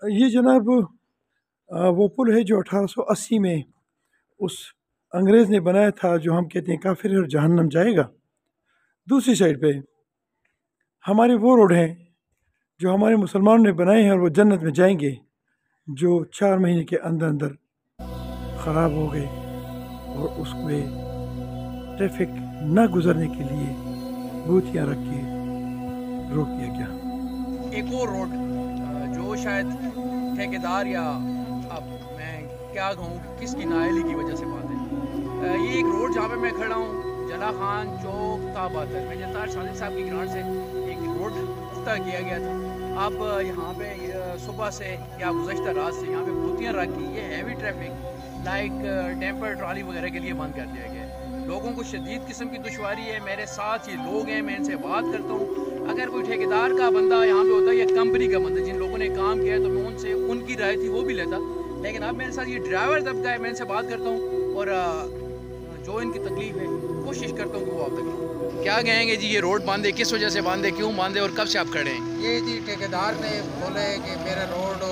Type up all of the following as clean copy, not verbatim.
یہ جناب وہ پل ہے جو 1880 میں اس انگریز نے بنایا تھا، جو ہم کہتے ہیں کافر ہے اور جہنم جائے گا۔ دوسری سائڈ پہ ہمارے وہ روڈ ہیں جو ہمارے مسلمانوں نے بنائے ہیں اور وہ جنت میں جائیں گے، جو 4 مہینے کے اندر اندر خراب ہو گئے اور اس میں ٹریفک نہ گزرنے کے لیے بوتیاں رکھ کے روک دیا گیا۔ ایک اور روڈ جو شاید ٹھیکیدار یا اب میں کیا کہوں کس کی نااہلی کی وجہ سے بات ہے، یہ ایک روڈ جہاں پہ میں کھڑا ہوں، جلا خان چوک تاباتر میں جتار صادق صاحب کی گرانٹ سے ایک روڈ پختہ کیا گیا تھا۔ اب یہاں پہ صبح سے یا گزشتہ رات سے یہاں پہ بوتیاں رکھی، یہ heavy traffic like temper trolley وغیرہ کے لیے بند کر دیا گیا ہے۔ لوگوں کو شدید قسم کی دشواری ہے۔ میرے ساتھ یہ لوگ ہیں، میں ان سے بات کرتا ہوں۔ اگر کوئی ٹھیکیدار کا بندہ یہاں پہ ہوتا ہے یا کمپنی کا بندہ جن لوگوں نے کام کیا ہے تو میں ان سے ان کی رائے تھی وہ بھی لیتا، لیکن اب میرے ساتھ یہ ڈرائیور طبقہ ہے، میں ان سے بات کرتا ہوں اور جو ان کی تکلیف ہے کوشش کرتا ہوں کہ وہ آپ تک لوں۔ کیا کہیں گے جی، یہ روڈ باندھے کس وجہ سے باندھے، کیوں باندھے اور کب سے آپ کھڑے ہیں؟ یہ جی ٹھیکیدار نے بولا ہے کہ میرا روڈ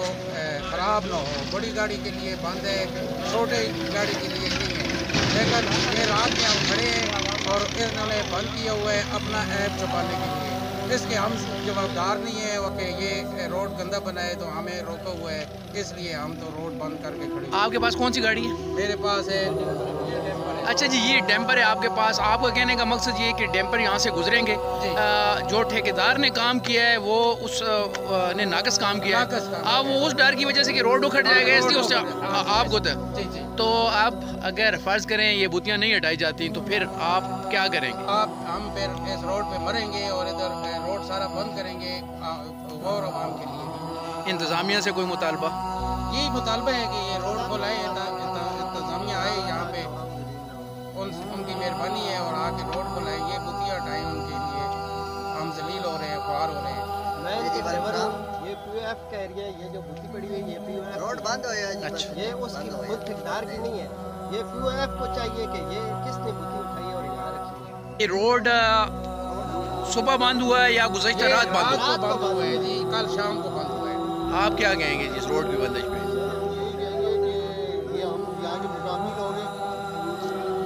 خراب نہ ہو، بڑی گاڑی کے لیے بند ہے، چھوٹے گاڑی کے لیے نہیں ہے، لیکن یہ رات میں ہم کھڑے ہیں اور انہوں نے بند کیا ہوا ہے اپنا ایپ چھپانے کے لیے۔ اس کے ہم جوابدار نہیں ہیں کہ یہ روڈ گندہ بنا ہے تو ہمیں روکا ہوا ہے، اس لیے ہم تو روڈ بند کر کے کھڑے ہیں۔ آپ کے پاس کون سی گاڑی ہے؟ میرے پاس ہے اچھا جی، یہ ڈیمپر ہے آپ کے پاس۔ آپ کا کہنے کا مقصد یہ ہے کہ ڈیمپر یہاں سے گزریں گے، جو ٹھیکیدار نے کام کیا ہے وہ اس نے ناقص کام کیا ہے، آپ وہ اس ڈر کی وجہ سے کہ روڈ اکھڑ جائے گا اس لیے اس سے آپ کو تو آپ اگر فرض کریں یہ بوتیاں نہیں ہٹائی جاتی تو پھر آپ کیا کریں گے؟ ہم پھر اس روڈ پہ مریں گے اور ادھر روڈ سارا بند کریں گے غور عوام کے لیے۔ انتظامیہ سے کوئی مطالبہ؟ یہی مطالبہ ہے کہ یہ روڈ کھولائے، انتظامیہ آئے یہاں پہ، ان کی مہربانی ہے اور آ کے روڈ کھولائے، یہ بوتیاں ہٹائیں ان کے لیے، ہم ذلیل ہو رہے ہیں، خوار ہو رہے ہیں۔ یہ پی او ایف کا ایریا ہے، یہ جو بوتی پڑی ہوئی ہے یہ پی او ایف روڈ بند ہو گیا۔ اچھا، یہ اس کی خود ٹھیکیدار کی نہیں ہے، یہ پی او ایف کو چاہیے کہ یہ کس نے بوتی اٹھائی اور یہاں رکھی ہے۔ یہ روڈ صبح بند ہوا ہے یا گزشتہ رات بند ہوا ہے؟ رات کو بند ہوا ہے جی، کل شام کو بند ہوا ہے۔ آپ کیا کہیں گے جس روڈ کی بندش پہ؟ یہی کہیں گے کہ یہ ہم یہاں کے مقامی لوگ ہیں،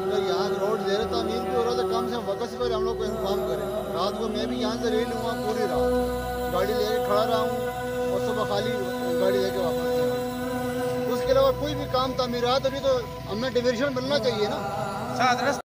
اگر یہاں روڈ زیر تعمیر بھی ہو رہا تو کم سے کم وقت سے پہلے ہم لوگ کو انفارم کریں۔ رات کو میں بھی یہاں سے ریل ہوا پوری رات، گاڑی لے کے کھڑا رہا ہوں اور صبح خالی گاڑی لے کے واپس گیا ہوں۔ اس کے علاوہ کوئی بھی کام تعمیرات ابھی تو ہمیں ڈیویژن ملنا چاہیے نا۔